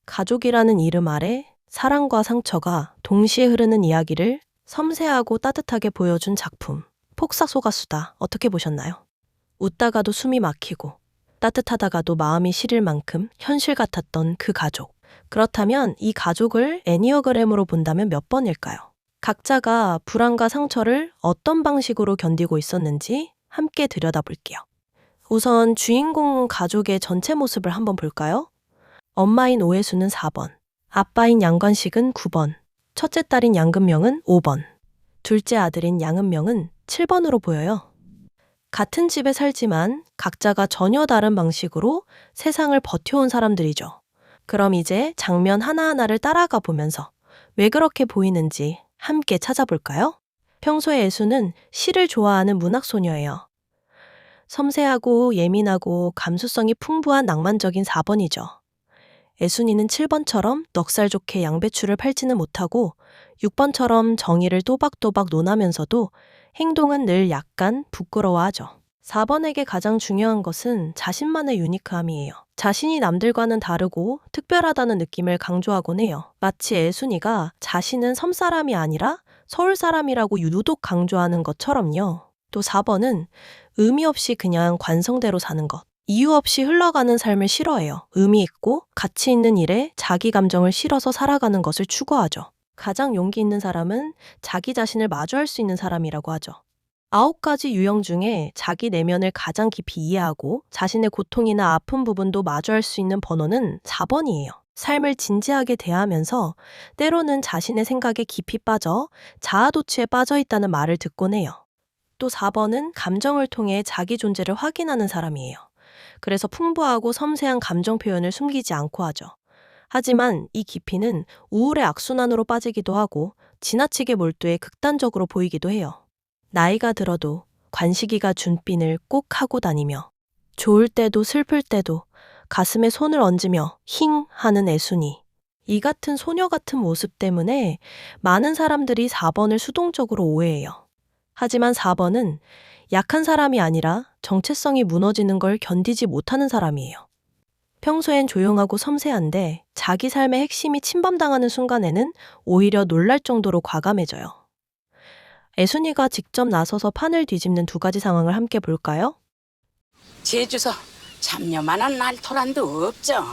가족이라는 이름 아래 사랑과 상처가 동시에 흐르는 이야기를 섬세하고 따뜻하게 보여준 작품. 폭삭소가수다. 어떻게 보셨나요? 웃다가도 숨이 막히고 따뜻하다가도 마음이 시릴 만큼 현실 같았던 그 가족. 그렇다면 이 가족을 애니어그램으로 본다면 몇 번일까요? 각자가 불안과 상처를 어떤 방식으로 견디고 있었는지 함께 들여다볼게요. 우선 주인공 가족의 전체 모습을 한번 볼까요? 엄마인 오해수는 4번, 아빠인 양관식은 9번, 첫째 딸인 양금명은 5번, 둘째 아들인 양은명은 7번으로 보여요. 같은 집에 살지만 각자가 전혀 다른 방식으로 세상을 버텨온 사람들이죠. 그럼 이제 장면 하나하나를 따라가 보면서 왜 그렇게 보이는지 함께 찾아볼까요? 평소에 애수는 시를 좋아하는 문학소녀예요. 섬세하고 예민하고 감수성이 풍부한 낭만적인 4번이죠. 애순이는 7번처럼 넉살 좋게 양배추를 팔지는 못하고 6번처럼 정의를 또박또박 논하면서도 행동은 늘 약간 부끄러워하죠. 4번에게 가장 중요한 것은 자신만의 유니크함이에요. 자신이 남들과는 다르고 특별하다는 느낌을 강조하곤 해요. 마치 애순이가 자신은 섬 사람이 아니라 서울 사람이라고 유독 강조하는 것처럼요. 또 4번은 의미 없이 그냥 관성대로 사는 것. 이유 없이 흘러가는 삶을 싫어해요. 의미 있고 가치 있는 일에 자기 감정을 실어서 살아가는 것을 추구하죠. 가장 용기 있는 사람은 자기 자신을 마주할 수 있는 사람이라고 하죠. 9가지 유형 중에 자기 내면을 가장 깊이 이해하고 자신의 고통이나 아픈 부분도 마주할 수 있는 번호는 4번이에요. 삶을 진지하게 대하면서 때로는 자신의 생각에 깊이 빠져 자아도취에 빠져 있다는 말을 듣곤 해요. 또 4번은 감정을 통해 자기 존재를 확인하는 사람이에요. 그래서 풍부하고 섬세한 감정 표현을 숨기지 않고 하죠. 하지만 이 깊이는 우울의 악순환으로 빠지기도 하고 지나치게 몰두해 극단적으로 보이기도 해요. 나이가 들어도 관식이가 준 핀을 꼭 하고 다니며 좋을 때도 슬플 때도 가슴에 손을 얹으며 힝 하는 애순이. 이 같은 소녀 같은 모습 때문에 많은 사람들이 4번을 수동적으로 오해해요. 하지만 4번은 약한 사람이 아니라 정체성이 무너지는 걸 견디지 못하는 사람이에요. 평소엔 조용하고 섬세한데 자기 삶의 핵심이 침범당하는 순간에는 오히려 놀랄 정도로 과감해져요. 애순이가 직접 나서서 판을 뒤집는 2가지 상황을 함께 볼까요? 제주서 잡녀만한 알토란도 없죠.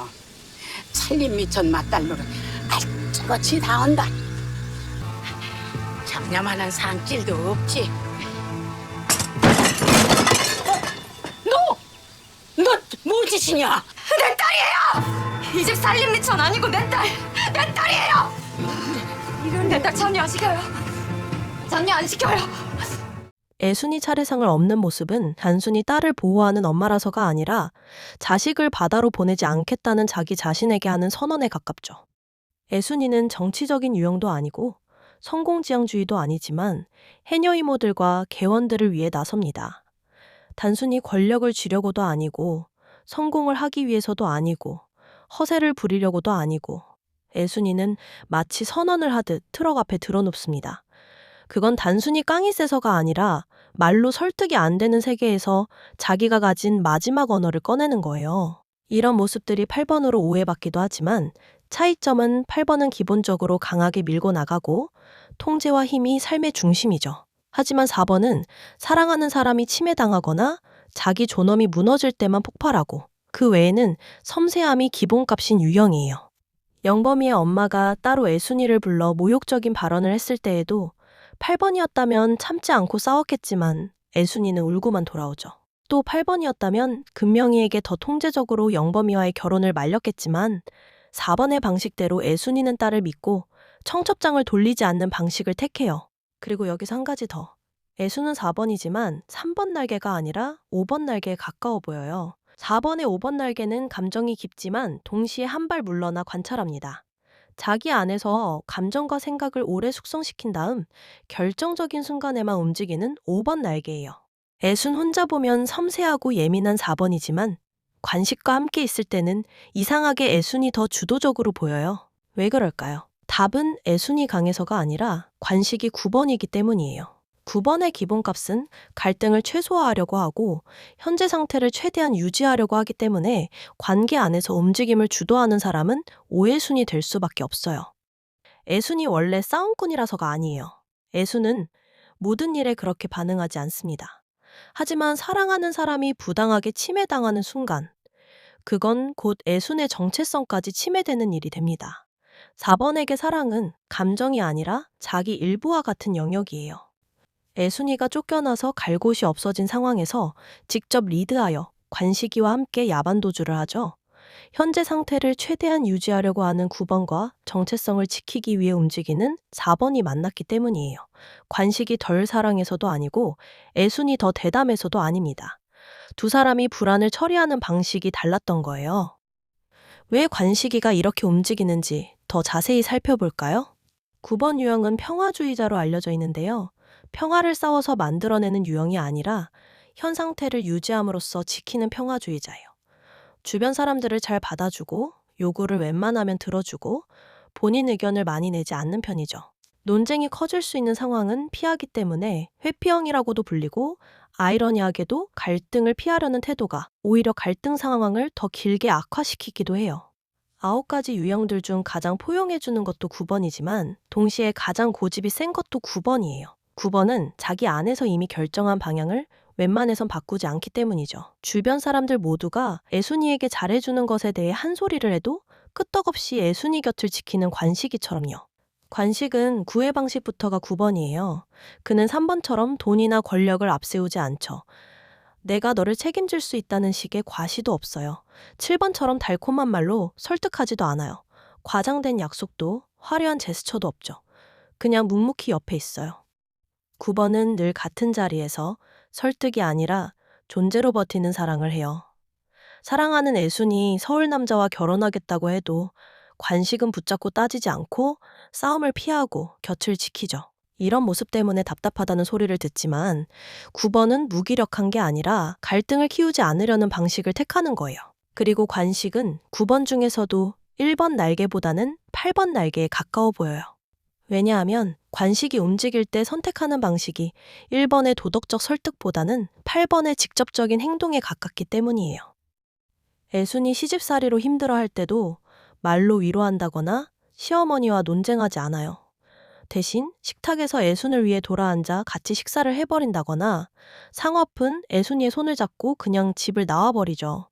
살림미천 맛달로를 알짜같이 다 온다. 잡녀만한 산길도 없지. 너 뭐 짓이냐? 내 딸이에요! 이 집 살림 미천 아니고 내 딸이에요! 내 딸 장녀 안 시켜요. 장녀 안 시켜요. 애순이 차례상을 없는 모습은 단순히 딸을 보호하는 엄마라서가 아니라 자식을 바다로 보내지 않겠다는 자기 자신에게 하는 선언에 가깝죠. 애순이는 정치적인 유형도 아니고 성공지향주의도 아니지만 해녀 이모들과 개원들을 위해 나섭니다. 단순히 권력을 쥐려고도 아니고 성공을 하기 위해서도 아니고 허세를 부리려고도 아니고 애순이는 마치 선언을 하듯 트럭 앞에 들어눕습니다. 그건 단순히 깡이 세서가 아니라 말로 설득이 안 되는 세계에서 자기가 가진 마지막 언어를 꺼내는 거예요. 이런 모습들이 8번으로 오해받기도 하지만 차이점은 8번은 기본적으로 강하게 밀고 나가고 통제와 힘이 삶의 중심이죠. 하지만 4번은 사랑하는 사람이 침해당하거나 자기 존엄이 무너질 때만 폭발하고 그 외에는 섬세함이 기본값인 유형이에요. 영범이의 엄마가 따로 애순이를 불러 모욕적인 발언을 했을 때에도 8번이었다면 참지 않고 싸웠겠지만 애순이는 울고만 돌아오죠. 또 8번이었다면 금명이에게 더 통제적으로 영범이와의 결혼을 말렸겠지만 4번의 방식대로 애순이는 딸을 믿고 청첩장을 돌리지 않는 방식을 택해요. 그리고 여기서 한 가지 더. 애수는 4번이지만 3번 날개가 아니라 5번 날개에 가까워 보여요. 4번의 5번 날개는 감정이 깊지만 동시에 한 발 물러나 관찰합니다. 자기 안에서 감정과 생각을 오래 숙성시킨 다음 결정적인 순간에만 움직이는 5번 날개예요. 애순 혼자 보면 섬세하고 예민한 4번이지만 관식과 함께 있을 때는 이상하게 애순이 더 주도적으로 보여요. 왜 그럴까요? 답은 애순이 강해서가 아니라 관식이 9번이기 때문이에요. 9번의 기본값은 갈등을 최소화하려고 하고 현재 상태를 최대한 유지하려고 하기 때문에 관계 안에서 움직임을 주도하는 사람은 오해순이 될 수밖에 없어요. 애순이 원래 싸움꾼이라서가 아니에요. 애순은 모든 일에 그렇게 반응하지 않습니다. 하지만 사랑하는 사람이 부당하게 침해당하는 순간, 그건 곧 애순의 정체성까지 침해되는 일이 됩니다. 4번에게 사랑은 감정이 아니라 자기 일부와 같은 영역이에요. 애순이가 쫓겨나서 갈 곳이 없어진 상황에서 직접 리드하여 관식이와 함께 야반도주를 하죠. 현재 상태를 최대한 유지하려고 하는 9번과 정체성을 지키기 위해 움직이는 4번이 만났기 때문이에요. 관식이 덜 사랑해서도 아니고 애순이 더 대담해서도 아닙니다. 두 사람이 불안을 처리하는 방식이 달랐던 거예요. 왜 관식이가 이렇게 움직이는지 더 자세히 살펴볼까요? 9번 유형은 평화주의자로 알려져 있는데요. 평화를 싸워서 만들어내는 유형이 아니라 현 상태를 유지함으로써 지키는 평화주의자예요. 주변 사람들을 잘 받아주고 요구를 웬만하면 들어주고 본인 의견을 많이 내지 않는 편이죠. 논쟁이 커질 수 있는 상황은 피하기 때문에 회피형이라고도 불리고 아이러니하게도 갈등을 피하려는 태도가 오히려 갈등 상황을 더 길게 악화시키기도 해요. 9가지 유형들 중 가장 포용해주는 것도 9번이지만 동시에 가장 고집이 센 것도 9번이에요. 9번은 자기 안에서 이미 결정한 방향을 웬만해선 바꾸지 않기 때문이죠. 주변 사람들 모두가 애순이에게 잘해주는 것에 대해 한 소리를 해도 끄떡없이 애순이 곁을 지키는 관식이처럼요. 관식은 구애 방식부터가 9번이에요. 그는 3번처럼 돈이나 권력을 앞세우지 않죠. 내가 너를 책임질 수 있다는 식의 과시도 없어요. 7번처럼 달콤한 말로 설득하지도 않아요. 과장된 약속도 화려한 제스처도 없죠. 그냥 묵묵히 옆에 있어요. 9번은 늘 같은 자리에서 설득이 아니라 존재로 버티는 사랑을 해요. 사랑하는 애순이 서울 남자와 결혼하겠다고 해도 관식은 붙잡고 따지지 않고 싸움을 피하고 곁을 지키죠. 이런 모습 때문에 답답하다는 소리를 듣지만 9번은 무기력한 게 아니라 갈등을 키우지 않으려는 방식을 택하는 거예요. 그리고 관식은 9번 중에서도 1번 날개보다는 8번 날개에 가까워 보여요. 왜냐하면 관식이 움직일 때 선택하는 방식이 1번의 도덕적 설득보다는 8번의 직접적인 행동에 가깝기 때문이에요. 애순이 시집살이로 힘들어할 때도 말로 위로한다거나 시어머니와 논쟁하지 않아요. 대신 식탁에서 애순을 위해 돌아앉아 같이 식사를 해버린다거나 상업은 애순이의 손을 잡고 그냥 집을 나와버리죠.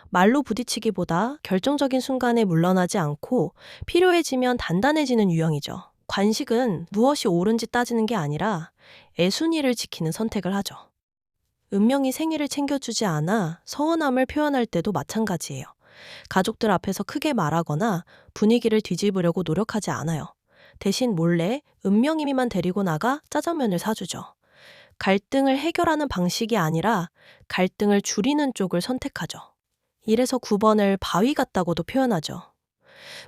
말로 부딪히기보다 결정적인 순간에 물러나지 않고 필요해지면 단단해지는 유형이죠. 관식은 무엇이 옳은지 따지는 게 아니라 애순이를 지키는 선택을 하죠. 은명이 생일을 챙겨주지 않아 서운함을 표현할 때도 마찬가지예요. 가족들 앞에서 크게 말하거나 분위기를 뒤집으려고 노력하지 않아요. 대신 몰래 은명이만 데리고 나가 짜장면을 사주죠. 갈등을 해결하는 방식이 아니라 갈등을 줄이는 쪽을 선택하죠. 이래서 9번을 바위 같다고도 표현하죠.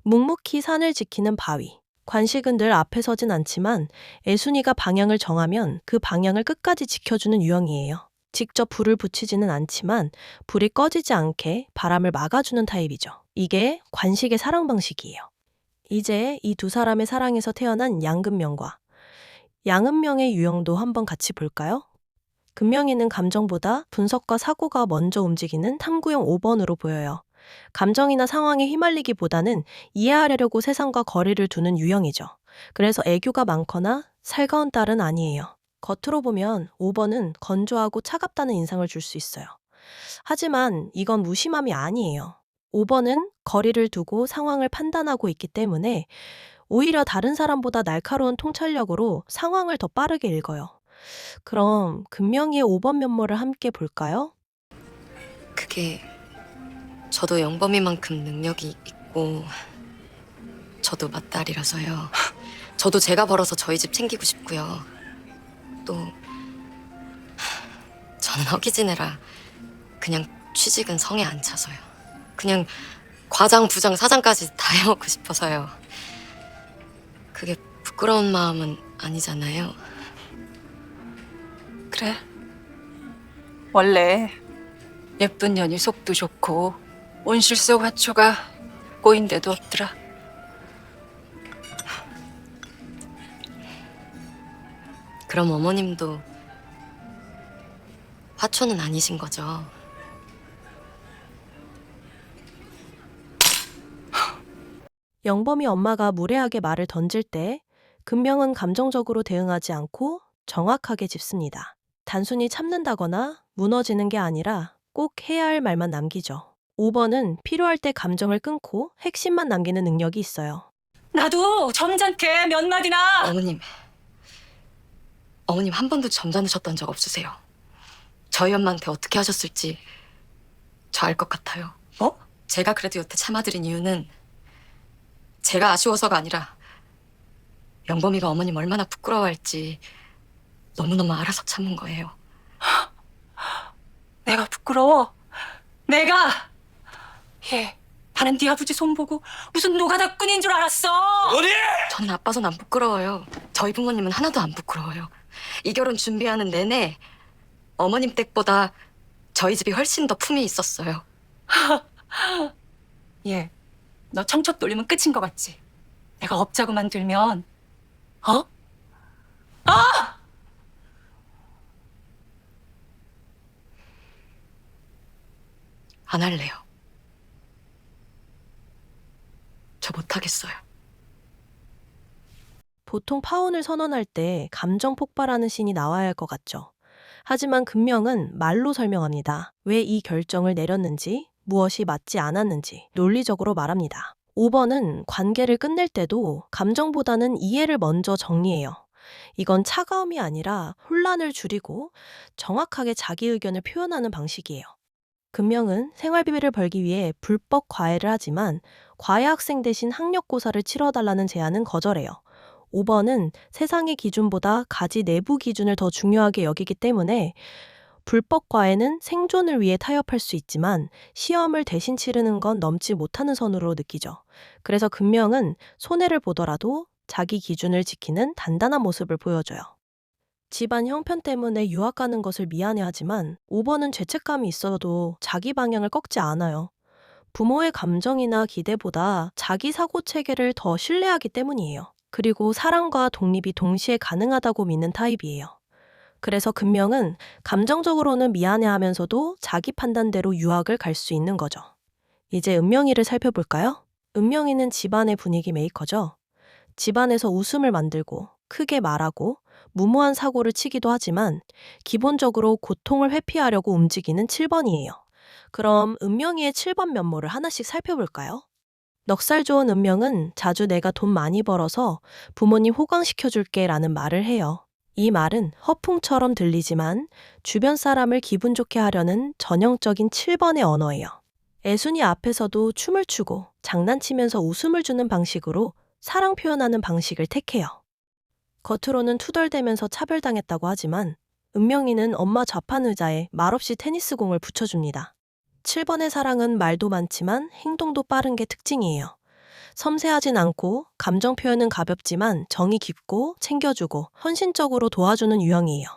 묵묵히 산을 지키는 바위. 관식은 늘 앞에 서진 않지만 애순이가 방향을 정하면 그 방향을 끝까지 지켜주는 유형이에요. 직접 불을 붙이지는 않지만 불이 꺼지지 않게 바람을 막아주는 타입이죠. 이게 관식의 사랑 방식이에요. 이제 이 두 사람의 사랑에서 태어난 양금명과 양은명의 유형도 한번 같이 볼까요? 금명이는 감정보다 분석과 사고가 먼저 움직이는 탐구형 5번으로 보여요. 감정이나 상황에 휘말리기보다는 이해하려고 세상과 거리를 두는 유형이죠. 그래서 애교가 많거나 살가운 딸은 아니에요. 겉으로 보면 5번은 건조하고 차갑다는 인상을 줄 수 있어요. 하지만 이건 무심함이 아니에요. 5번은 거리를 두고 상황을 판단하고 있기 때문에 오히려 다른 사람보다 날카로운 통찰력으로 상황을 더 빠르게 읽어요. 그럼 금명이의 5번 면모를 함께 볼까요? 그게 저도 영범이만큼 능력이 있고 저도 맏딸이라서요. 저도 제가 벌어서 저희 집 챙기고 싶고요. 또 저는 허기지내라 그냥 취직은 성에 안 차서요. 그냥 과장, 부장, 사장까지 다 해먹고 싶어서요. 그게 부끄러운 마음은 아니잖아요. 그래. 원래 예쁜 년이 속도 좋고 온실 속 화초가 꼬인 데도 없더라. 그럼 어머님도 화초는 아니신 거죠? 영범이 엄마가 무례하게 말을 던질 때 금명은 감정적으로 대응하지 않고 정확하게 짚습니다. 단순히 참는다거나 무너지는 게 아니라 꼭 해야 할 말만 남기죠. 5번은 필요할 때 감정을 끊고 핵심만 남기는 능력이 있어요. 나도 점잖게 몇 마디나. 어머님 한 번도 점잖으셨던 적 없으세요. 저희 엄마한테 어떻게 하셨을지 저 알 것 같아요. 뭐? 제가 그래도 여태 참아드린 이유는 제가 아쉬워서가 아니라 영범이가 어머님 얼마나 부끄러워할지 너무너무 알아서 참은 거예요. 내가 부끄러워. 내가. 얘, 나는 네 아버지 손 보고 무슨 노가다꾼인 줄 알았어. 저는 아빠선 안 부끄러워요. 저희 부모님은 하나도 안 부끄러워요. 이 결혼 준비하는 내내 어머님 댁보다 저희 집이 훨씬 더 품이 있었어요. 얘, 너 청첩 돌리면 끝인 것 같지? 내가 업자고만 들면, 어? 안 할래요. 저 못하겠어요. 보통 파혼을 선언할 때 감정 폭발하는 씬이 나와야 할 것 같죠. 하지만 금명은 말로 설명합니다. 왜 이 결정을 내렸는지, 무엇이 맞지 않았는지 논리적으로 말합니다. 5번은 관계를 끝낼 때도 감정보다는 이해를 먼저 정리해요. 이건 차가움이 아니라 혼란을 줄이고 정확하게 자기 의견을 표현하는 방식이에요. 금명은 생활비를 벌기 위해 불법 과외를 하지만 과외 학생 대신 학력고사를 치러달라는 제안은 거절해요. 5번은 세상의 기준보다 가지 내부 기준을 더 중요하게 여기기 때문에 불법 과외는 생존을 위해 타협할 수 있지만 시험을 대신 치르는 건 넘지 못하는 선으로 느끼죠. 그래서 금명은 손해를 보더라도 자기 기준을 지키는 단단한 모습을 보여줘요. 집안 형편 때문에 유학 가는 것을 미안해하지만 5번은 죄책감이 있어도 자기 방향을 꺾지 않아요. 부모의 감정이나 기대보다 자기 사고 체계를 더 신뢰하기 때문이에요. 그리고 사랑과 독립이 동시에 가능하다고 믿는 타입이에요. 그래서 금명은 감정적으로는 미안해하면서도 자기 판단대로 유학을 갈 수 있는 거죠. 이제 은명이를 살펴볼까요? 은명이는 집안의 분위기 메이커죠. 집안에서 웃음을 만들고 크게 말하고 무모한 사고를 치기도 하지만 기본적으로 고통을 회피하려고 움직이는 7번이에요. 그럼 은명이의 7번 면모를 하나씩 살펴볼까요? 넉살 좋은 은명은 자주 내가 돈 많이 벌어서 부모님 호강시켜줄게 라는 말을 해요. 이 말은 허풍처럼 들리지만 주변 사람을 기분 좋게 하려는 전형적인 7번의 언어예요. 애순이 앞에서도 춤을 추고 장난치면서 웃음을 주는 방식으로 사랑 표현하는 방식을 택해요. 겉으로는 투덜대면서 차별당했다고 하지만 은명이는 엄마 좌판 의자에 말없이 테니스공을 붙여줍니다. 7번의 사랑은 말도 많지만 행동도 빠른 게 특징이에요. 섬세하진 않고 감정 표현은 가볍지만 정이 깊고 챙겨주고 헌신적으로 도와주는 유형이에요.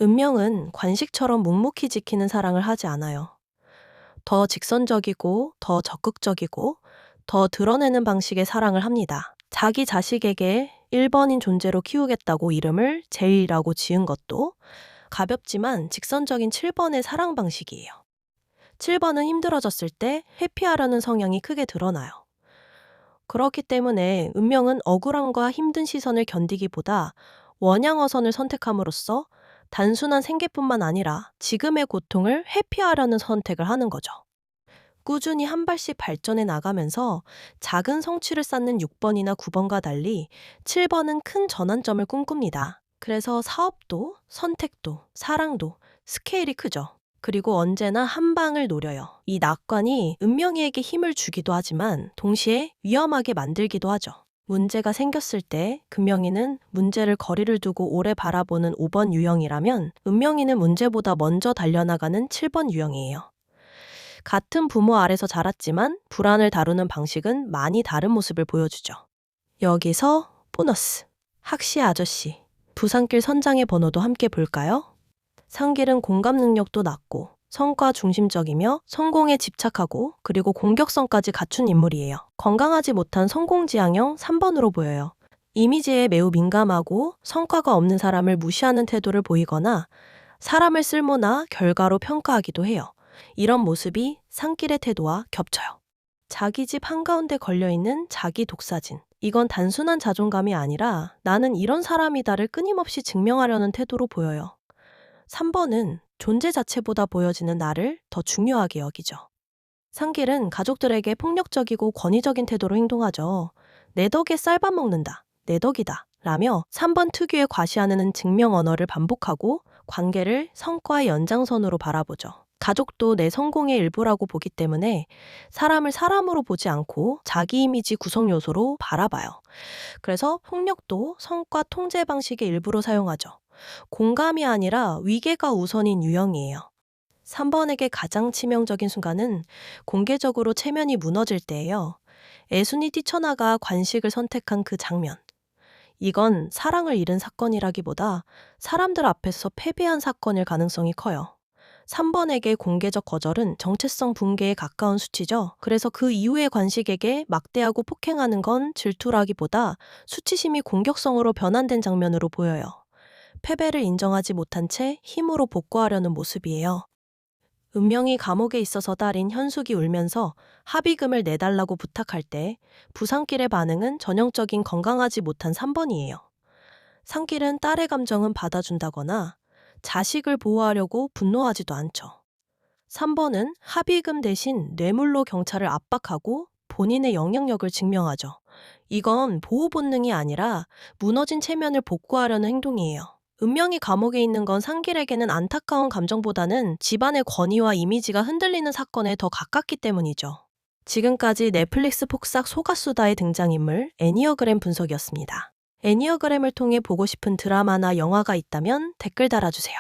은명은 관식처럼 묵묵히 지키는 사랑을 하지 않아요. 더 직선적이고 더 적극적이고 더 드러내는 방식의 사랑을 합니다. 자기 자식에게 1번인 존재로 키우겠다고 이름을 제이라고 지은 것도 가볍지만 직선적인 7번의 사랑 방식이에요. 7번은 힘들어졌을 때 회피하려는 성향이 크게 드러나요. 그렇기 때문에 은명은 억울함과 힘든 시선을 견디기보다 원양어선을 선택함으로써 단순한 생계뿐만 아니라 지금의 고통을 회피하려는 선택을 하는 거죠. 꾸준히 한 발씩 발전해 나가면서 작은 성취를 쌓는 6번이나 9번과 달리 7번은 큰 전환점을 꿈꿉니다. 그래서 사업도, 선택도, 사랑도 스케일이 크죠. 그리고 언제나 한 방을 노려요. 이 낙관이 은명이에게 힘을 주기도 하지만 동시에 위험하게 만들기도 하죠. 문제가 생겼을 때 금명이는 문제를 거리를 두고 오래 바라보는 5번 유형이라면 은명이는 문제보다 먼저 달려나가는 7번 유형이에요. 같은 부모 아래서 자랐지만 불안을 다루는 방식은 많이 다른 모습을 보여주죠. 여기서 보너스. 학시 아저씨. 부산길 선장의 번호도 함께 볼까요? 상길은 공감 능력도 낮고 성과 중심적이며 성공에 집착하고 그리고 공격성까지 갖춘 인물이에요. 건강하지 못한 성공지향형 3번으로 보여요. 이미지에 매우 민감하고 성과가 없는 사람을 무시하는 태도를 보이거나 사람을 쓸모나 결과로 평가하기도 해요. 이런 모습이 산길의 태도와 겹쳐요. 자기 집 한가운데 걸려있는 자기 독사진. 이건 단순한 자존감이 아니라 나는 이런 사람이다를 끊임없이 증명하려는 태도로 보여요. 3번은 존재 자체보다 보여지는 나를 더 중요하게 여기죠. 산길은 가족들에게 폭력적이고 권위적인 태도로 행동하죠. 내 덕에 쌀밥 먹는다. 내 덕이다. 라며 3번 특유의 과시하는 증명 언어를 반복하고 관계를 성과의 연장선으로 바라보죠. 가족도 내 성공의 일부라고 보기 때문에 사람을 사람으로 보지 않고 자기 이미지 구성 요소로 바라봐요. 그래서 폭력도 성과 통제 방식의 일부로 사용하죠. 공감이 아니라 위계가 우선인 유형이에요. 3번에게 가장 치명적인 순간은 공개적으로 체면이 무너질 때예요. 애순이 뛰쳐나가 관식을 선택한 그 장면. 이건 사랑을 잃은 사건이라기보다 사람들 앞에서 패배한 사건일 가능성이 커요. 3번에게 공개적 거절은 정체성 붕괴에 가까운 수치죠. 그래서 그 이후의 관식에게 막대하고 폭행하는 건 질투라기보다 수치심이 공격성으로 변환된 장면으로 보여요. 패배를 인정하지 못한 채 힘으로 복구하려는 모습이에요. 은명이 감옥에 있어서 딸인 현숙이 울면서 합의금을 내달라고 부탁할 때 부산길의 반응은 전형적인 건강하지 못한 3번이에요. 산길은 딸의 감정은 받아준다거나 자식을 보호하려고 분노하지도 않죠. 3번은 합의금 대신 뇌물로 경찰을 압박하고 본인의 영향력을 증명하죠. 이건 보호 본능이 아니라 무너진 체면을 복구하려는 행동이에요. 은명이 감옥에 있는 건 산길에게는 안타까운 감정보다는 집안의 권위와 이미지가 흔들리는 사건에 더 가깝기 때문이죠. 지금까지 넷플릭스 폭삭 소가수다의 등장인물 애니어그램 분석이었습니다. 애니어그램을 통해 보고 싶은 드라마나 영화가 있다면 댓글 달아주세요.